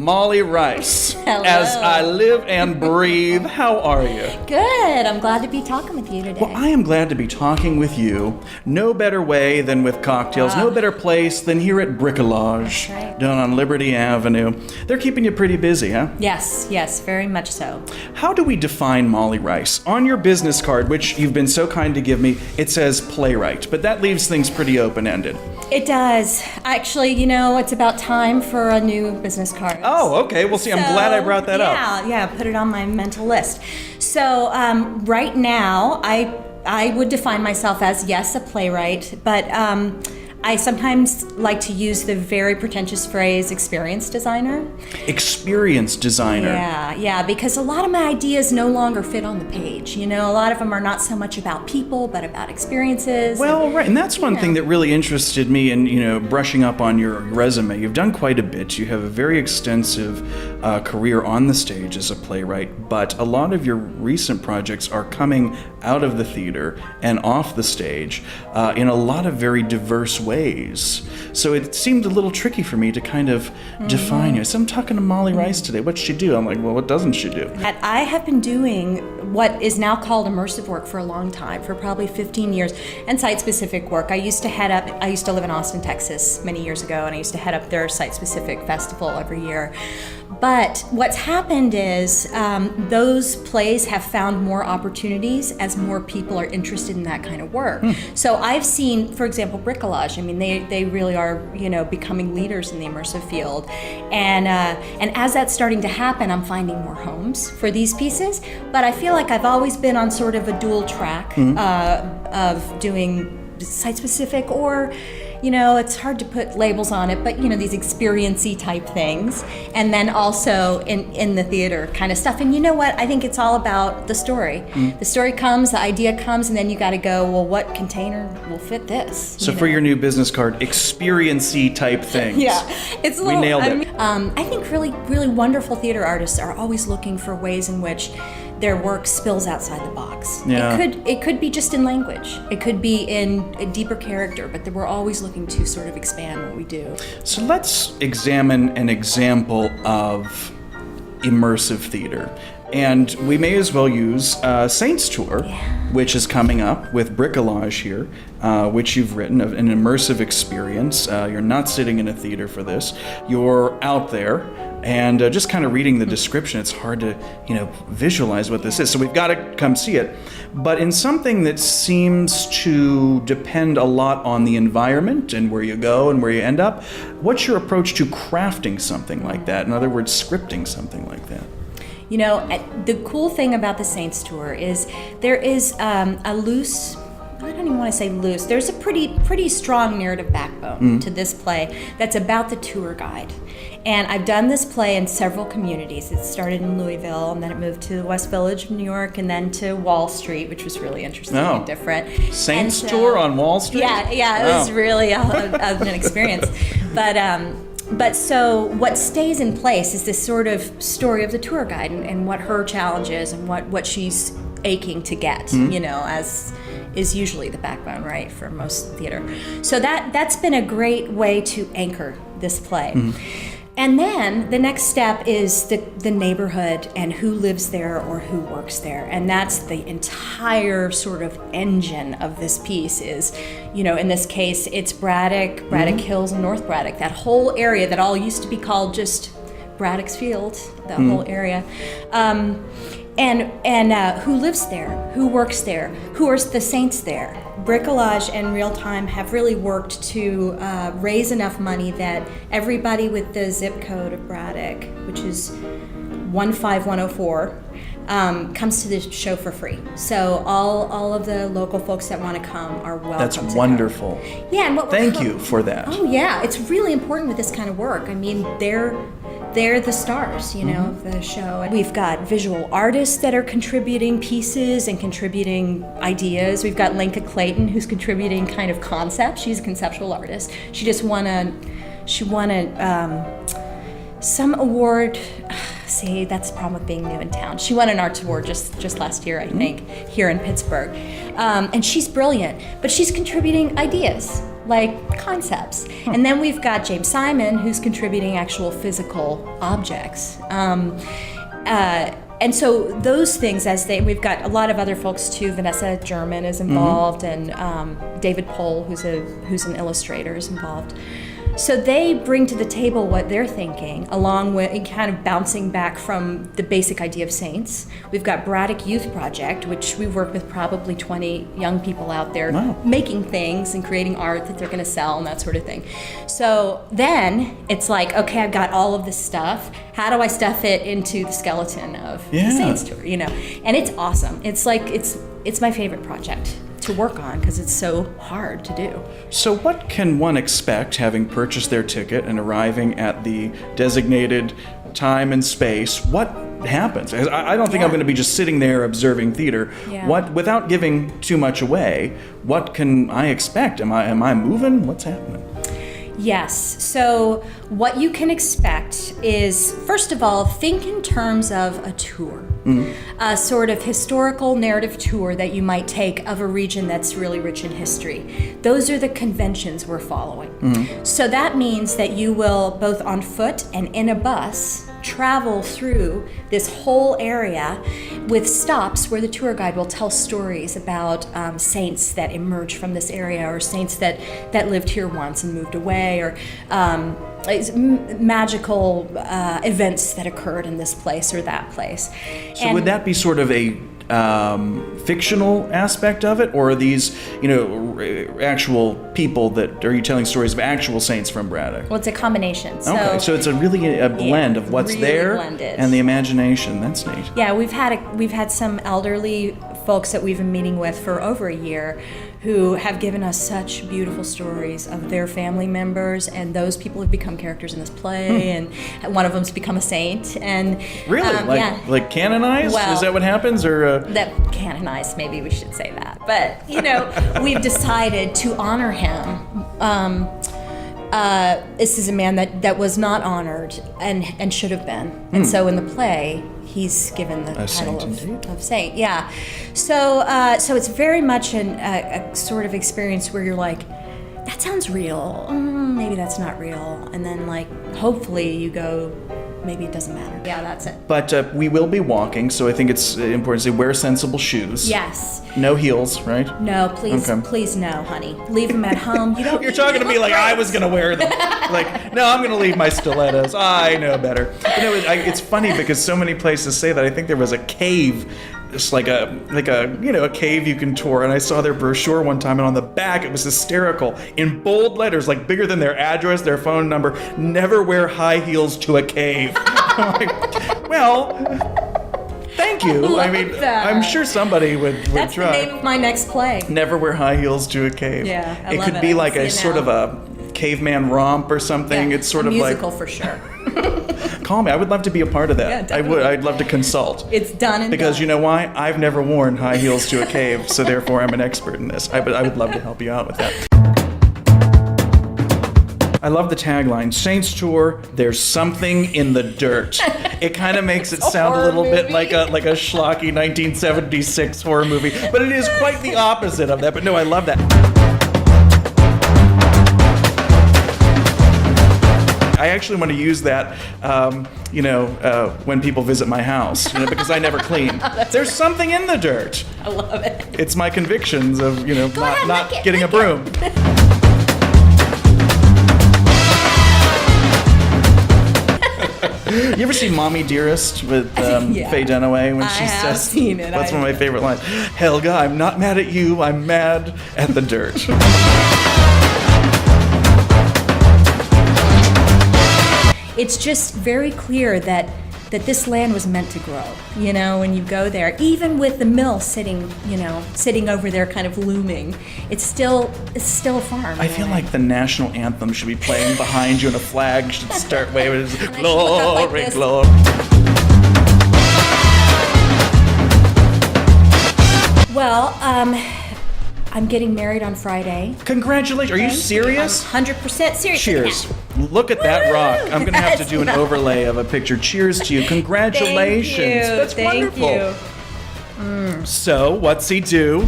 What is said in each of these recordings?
Molly Rice. Hello. As I live and breathe, how are you? Good. I'm glad to be talking with you today. Well, I am glad to be talking with you. No better way than with cocktails. No better place than here at Bricolage, right. down on Liberty Avenue. They're keeping you pretty busy, huh? Yes, very much so. How do we define Molly Rice? On your business card, which you've been so kind to give me, it says Playwright, but that leaves things pretty open-ended. It does. Actually, it's about time for a new business card. Oh, okay. Well, see, I'm glad I brought that up. Yeah, put it on my mental list. So right now, I would define myself as, yes, a playwright, but I sometimes like to use the very pretentious phrase experience designer. Experience designer. Yeah, because a lot of my ideas no longer fit on the page. A lot of them are not so much about people, but about experiences. Well, right, and that's one thing that really interested me in, brushing up on your resume. You've done quite a bit. You have a very extensive career on the stage as a playwright, but a lot of your recent projects are coming out of the theater and off the stage in a lot of very diverse ways. So it seemed a little tricky for me to kind of define you. So I'm talking to Molly Rice today. What's she do? I'm like, well, what doesn't she do? I have been doing what is now called immersive work for a long time, for probably 15 years, and site-specific work. I used to live in Austin, Texas many years ago, and I used to head up their site-specific festival every year. But what's happened is those plays have found more opportunities as more people are interested in that kind of work. So I've seen, for example, Bricolage. I mean, they really are, becoming leaders in the immersive field. And as that's starting to happen, I'm finding more homes for these pieces. But I feel like I've always been on sort of a dual track of doing site-specific or, it's hard to put labels on it, but, these experience-y type things. And then also in the theater kind of stuff. And you know what? I think it's all about the story. The story comes, the idea comes, and then you got to go, well, what container will fit this? So for your new business card, experience-y type things. Yeah. It's a little, we nailed it. I think really, really wonderful theater artists are always looking for ways in which their work spills outside the box. Yeah. It could be just in language. It could be in a deeper character, but we're always looking to sort of expand what we do. So let's examine an example of immersive theater. And we may as well use Saints Tour, which is coming up with Bricolage here, which you've written, of an immersive experience. You're not sitting in a theater for this. You're out there. And just kind of reading the description, it's hard to, visualize what this is. So we've got to come see it. But in something that seems to depend a lot on the environment and where you go and where you end up, what's your approach to crafting something like that? In other words, scripting something like that? The cool thing about the Saints Tour is there is a loose, I don't even want to say loose, there's a pretty strong narrative backbone to this play that's about the tour guide. And I've done this play in several communities. It started in Louisville, and then it moved to the West Village of New York, and then to Wall Street, which was really interesting and different. Saints Tour on Wall Street? Yeah, it was really an experience. But so what stays in place is this sort of story of the tour guide and what her challenge is and what she's aching to get, as is usually the backbone, right, for most theater. So that's been a great way to anchor this play. And then the next step is the neighborhood and who lives there or who works there. And that's the entire sort of engine of this piece is, in this case, it's Braddock Hills and North Braddock, that whole area that all used to be called just Braddock's Field, that whole area. And who lives there, who works there, who are the saints there. Bricolage and Real Time have really worked to raise enough money that everybody with the zip code of Braddock, which is 15104, comes to the show for free. So all of the local folks that want to come are welcome. That's wonderful. Come. Yeah, and thank you for that. Oh yeah, it's really important with this kind of work. I mean, they're the stars, of the show. We've got visual artists that are contributing pieces and contributing ideas. We've got Linka Clayton, who's contributing kind of concepts. She's a conceptual artist. She just won some award. See, that's the problem with being new in town. She won an arts award just last year, I think, here in Pittsburgh. And she's brilliant, but she's contributing ideas. like concepts. And then we've got James Simon, who's contributing actual physical objects. And so those things, we've got a lot of other folks too. Vanessa German is involved, and David Pohl, who's an illustrator, is involved. So they bring to the table what they're thinking, along with kind of bouncing back from the basic idea of saints. We've got Braddock Youth Project, which we work with probably 20 young people out there making things and creating art that they're going to sell and that sort of thing. So then it's like, okay, I've got all of this stuff. How do I stuff it into the skeleton of the Saints Tour? And it's awesome. It's like it's my favorite project to work on because it's so hard to do. So what can one expect having purchased their ticket and arriving at the designated time and space? What happens? I don't think I'm going to be just sitting there observing theater. What, without giving too much away, what can I expect? Am I moving? What's happening? Yes. So what you can expect is, first of all, think in terms of a tour, a sort of historical narrative tour that you might take of a region that's really rich in history. Those are the conventions we're following. So that means that you will, both on foot and in a bus, travel through this whole area with stops where the tour guide will tell stories about saints that emerged from this area, or saints that lived here once and moved away, or magical events that occurred in this place or that place. So would that be sort of a fictional aspect of it, or are these, actual people that are you telling stories of actual saints from Braddock? Well, it's a combination. So it's a blend of what's really there blended. And the imagination. That's neat. Yeah, we've had some elderly folks that we've been meeting with for over a year who have given us such beautiful stories of their family members, and those people have become characters in this play, and one of them's become a saint. And really, like canonized? Well, is that what happens, or that canonized? Maybe we should say that. But we've decided to honor him. This is a man that was not honored and should have been, and so in the play, he's given the title of saint. Yeah. So it's very much a sort of experience where you're like, that sounds real. Maybe that's not real. And then hopefully you go, maybe it doesn't matter. Yeah, that's it. But we will be walking, so I think it's important to say wear sensible shoes. Yes. No heels, right? No, please, please no, honey. Leave them at home. You don't. You're talking to me like I was gonna wear them. No, I'm gonna leave my stilettos. I know better. It's funny because so many places say that. I think there was a cave. It's like a cave you can tour, and I saw their brochure one time, and on the back it was hysterical in bold letters, bigger than their address, their phone number. Never wear high heels to a cave. I'm like, well, thank you. I'm sure somebody would That's try. That's the name of my next play. Never wear high heels to a cave. Yeah, it could be like a sort of a caveman romp or something. Yeah, it's sort of musical for sure. Call me. I would love to be a part of that. Yeah, definitely. I'd love to consult. It's done and because done. you know why? I've never worn high heels to a cave, so therefore I'm an expert in this. I would love to help you out with that. I love the tagline, Saints Tour, there's something in the dirt. It kind of makes it sound a little bit like a schlocky 1976 horror movie, but it is quite the opposite of that. But no, I love that. I actually want to use that, when people visit my house, because I never clean. There's something in the dirt. I love it. It's my convictions of, not getting a broom. You ever see Mommy Dearest with Faye Dunaway when she says, I've seen it. That's one of my favorite lines. Helga, I'm not mad at you, I'm mad at the dirt. It's just very clear that this land was meant to grow, when you go there. Even with the mill sitting over there kind of looming, it's still a farm. I feel like the national anthem should be playing behind you and a flag should start waving. Glory, glory. Well, I'm getting married on Friday. Congratulations. Are you serious? I'm 100% serious. Cheers. Look at that rock. I'm going to have to do an overlay of a picture. Cheers to you. Congratulations. Thank you. That's wonderful. You. So, what's he do?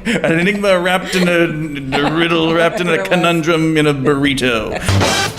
An enigma wrapped in a riddle, wrapped in a conundrum in a burrito.